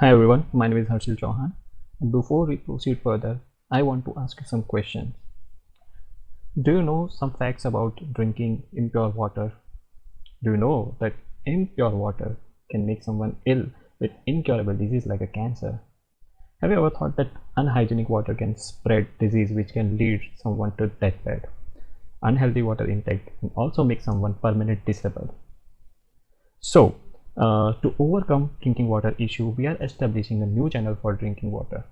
Hi everyone, my name is Harshil Chauhan, and before we proceed further, I want to ask you some questions. Do you know some facts about drinking impure water? Do you know that impure water can make someone ill with incurable disease like a cancer? Have you ever thought that unhygienic water can spread disease which can lead someone to deathbed? Unhealthy water intake can also make someone permanently disabled. So, to overcome drinking water issue, we are establishing a new channel for drinking water.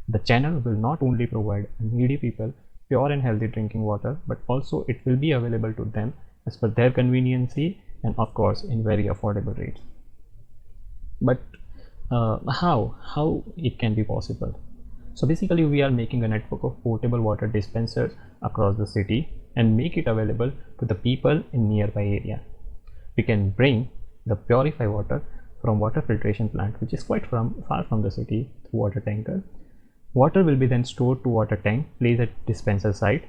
The channel will not only provide needy people pure and healthy drinking water, but also it will be available to them as per their conveniency and of course in very affordable rates. But how it can be possible? So basically we are making a network of portable water dispensers across the city and make it available to the people in nearby area. We can bring the purified water from water filtration plant, which is quite far from the city, through water tanker. Water will be then stored to water tank placed at dispenser site.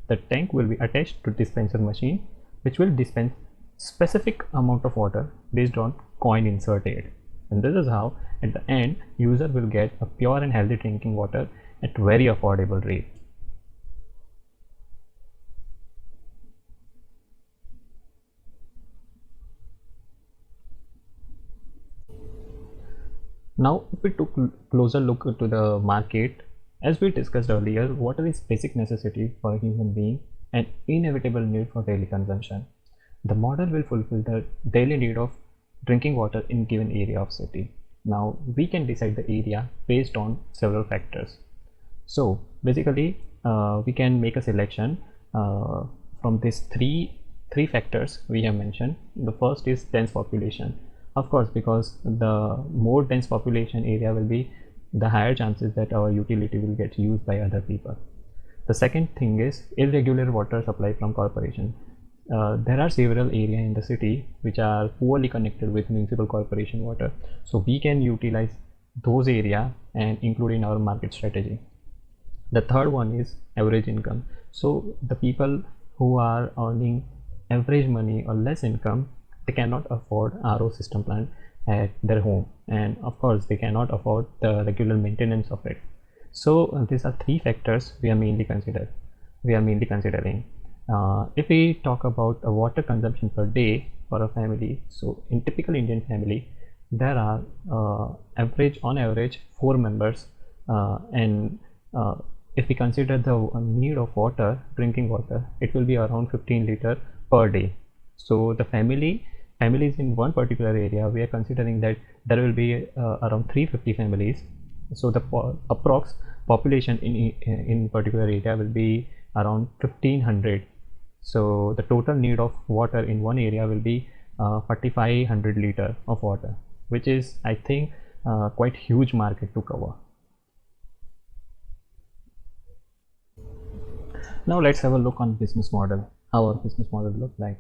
The tank will be attached to dispenser machine, which will dispense specific amount of water based on coin inserted. And this is how at the end user will get a pure and healthy drinking water at very affordable rate. Now, if we took closer look to the market, as we discussed earlier, water is basic necessity for a human being and inevitable need for daily consumption. The model will fulfill the daily need of drinking water in given area of city. Now, we can decide the area based on several factors. So, basically, we can make a selection from these three factors we have mentioned. The first is dense population. Of course, because the more dense population area will be, the higher chances that our utility will get used by other people. The second thing is irregular water supply from corporation. There are several areas in the city which are poorly connected with municipal corporation water, so we can utilize those areas and include in our market strategy. The third one is average income. So the people who are earning average money or less income, they cannot afford RO system plant at their home, and of course they cannot afford the regular maintenance of it. So these are three factors we are mainly considering. If we talk about a water consumption per day for a family, so in typical Indian family there are on average 4 members, and if we consider the need of water, drinking water, it will be around 15 liter per day. So the families in one particular area, we are considering that there will be around 350 families. So the approx population in particular area will be around 1500. So the total need of water in one area will be 4500 liter of water, which is, I think, quite huge market to cover. Now let's have a look on business model, how our business model look like.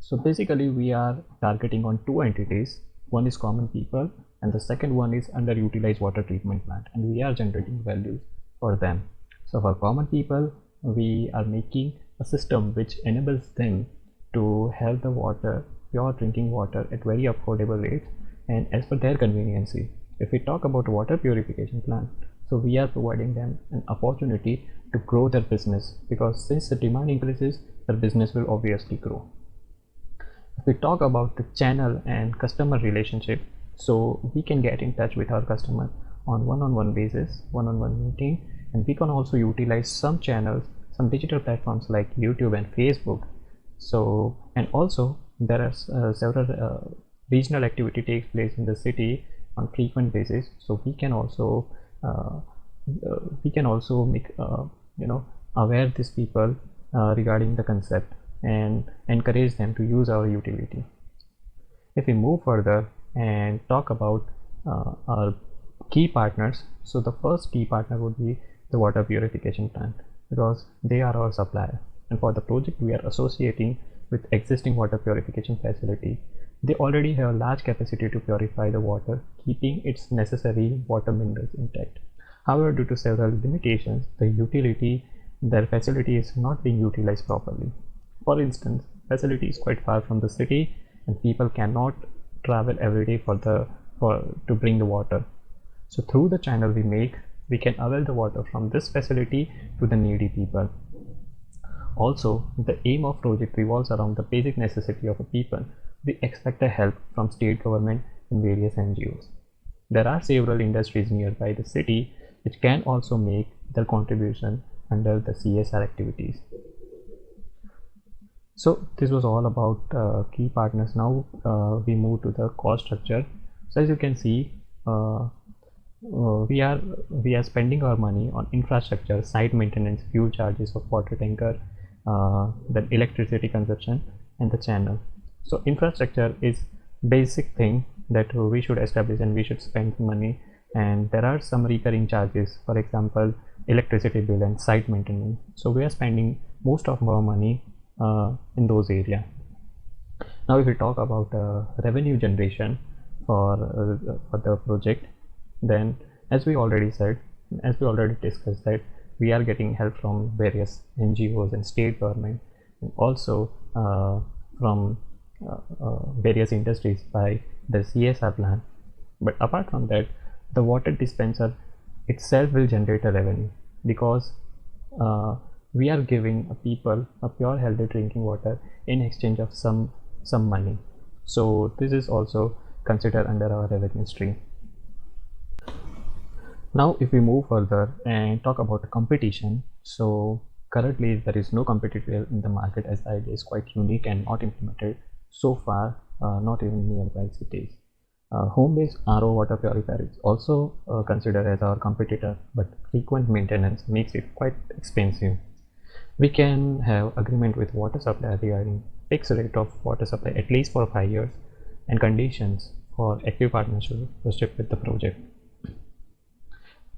So basically we are targeting on two entities. One is common people and the second one is underutilized water treatment plant, and we are generating values for them. So for common people, we are making a system which enables them to have the water, pure drinking water at very affordable rates and as per their conveniency. If we talk about water purification plant, so we are providing them an opportunity to grow their business, because since the demand increases, their business will obviously grow. If we talk about the channel and customer relationship, so we can get in touch with our customer on one-on-one basis, one-on-one meeting, and we can also utilize some channels, some digital platforms like YouTube and Facebook. So, and also there are several regional activity takes place in the city on frequent basis, so uh, we can also make aware these people regarding the concept and encourage them to use our utility. If we move further and talk about our key partners, so the first key partner would be the water purification plant, because they are our supplier, and for the project we are associating with existing water purification facility. They already have a large capacity to purify the water, keeping its necessary water minerals intact. However, due to several limitations, their facility is not being utilized properly. For instance, facility is quite far from the city and people cannot travel every day to bring the water. So through the channel we make, we can avail the water from this facility to the needy people. Also, the aim of project revolves around the basic necessity of a people. We expect a help from state government and various NGOs. There are several industries nearby the city which can also make their contribution under the CSR activities. So this was all about key partners. Now we move to the cost structure. So as you can see, we are spending our money on infrastructure, site maintenance, fuel charges of water tanker, then electricity consumption, and the channel. So infrastructure is basic thing that we should establish and we should spend money, and there are some recurring charges, for example electricity bill and site maintenance. So we are spending most of our money in those areas. Now if we talk about revenue generation for the project, then as we already discussed, that we are getting help from various NGOs and state government, and also from various industries by the CSR plan. But apart from that, the water dispenser itself will generate a revenue, because we are giving people a pure healthy drinking water in exchange of some money. So this is also considered under our revenue stream. Now if we move further and talk about the competition, so currently there is no competitor in the market, as the idea is quite unique and not implemented so far, not even nearby cities. Home-based RO water purifier is also considered as our competitor, but frequent maintenance makes it quite expensive. We can have agreement with water supply regarding fixed rate of water supply at least for 5 years, and conditions for active partnership with the project.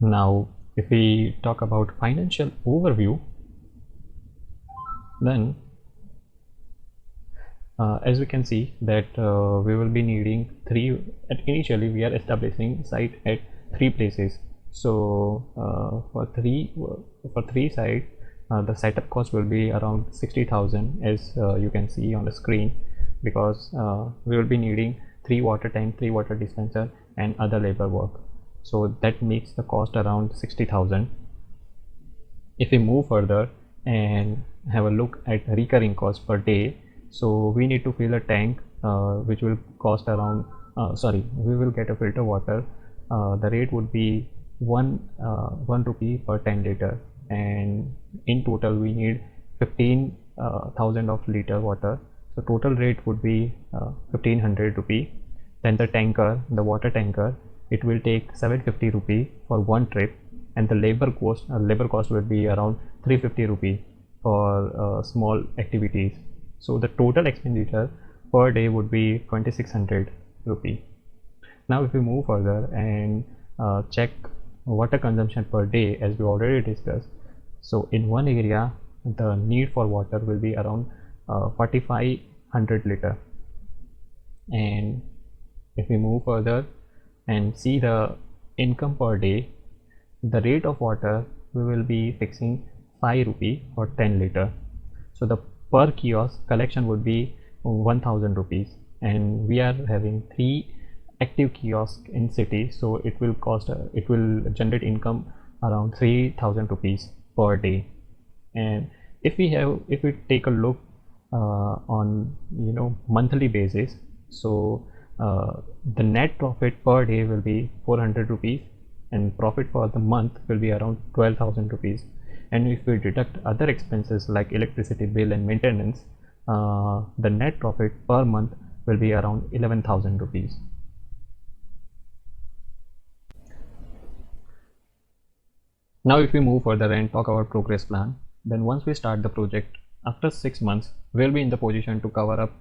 Now if we talk about financial overview, then as we can see that we will be needing initially we are establishing site at 3 places. So for three sites, the setup cost will be around 60,000, as you can see on the screen, because we will be needing 3 water tank, 3 water dispenser, and other labor work. So that makes the cost around 60,000. If we move further and have a look at recurring cost per day, so we need to fill a tank which will cost around we will get a filter water. The rate would be 1 rupee per 10 liter, and in total we need 15,000 of liter water. So total rate would be 1500 rupee. Then the water tanker, it will take 750 rupee for one trip, and the labor cost will be around 350 rupee for small activities. So the total expenditure per day would be 2600 rupee. Now if we move further and check water consumption per day, as we already discussed, so in one area the need for water will be around 4500 liter. And if we move further and see the income per day, the rate of water we will be fixing 5 rupee for 10 liter. So the per kiosk collection would be 1000 rupees, and we are having 3 active kiosks in city, so it will generate income around 3000 rupees per day. And if we take a look on monthly basis, so the net profit per day will be 400 rupees, and profit for the month will be around 12,000 rupees. And if we deduct other expenses like electricity bill and maintenance, the net profit per month will be around 11,000 rupees. Now if we move further and talk about progress plan, then once we start the project, after 6 months we'll be in the position to cover up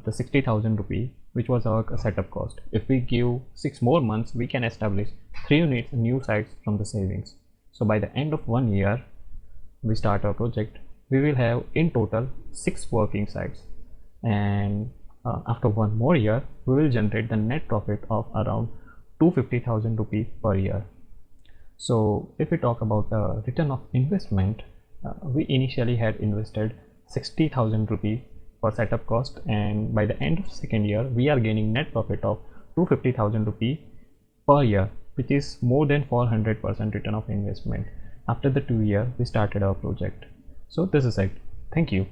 the 60,000 rupee which was our setup cost. If we give 6 more months, we can establish 3 new sites from the savings. So by the end of 1 year we start our project, we will have in total 6 working sites, and after 1 more year we will generate the net profit of around 250,000 rupees per year. So if we talk about the return of investment, we initially had invested 60,000 rupees for setup cost, and by the end of second year we are gaining net profit of 250,000 rupees per year. which is more than 400% return of investment after the 2 year we started our project. So this is it. Thank you.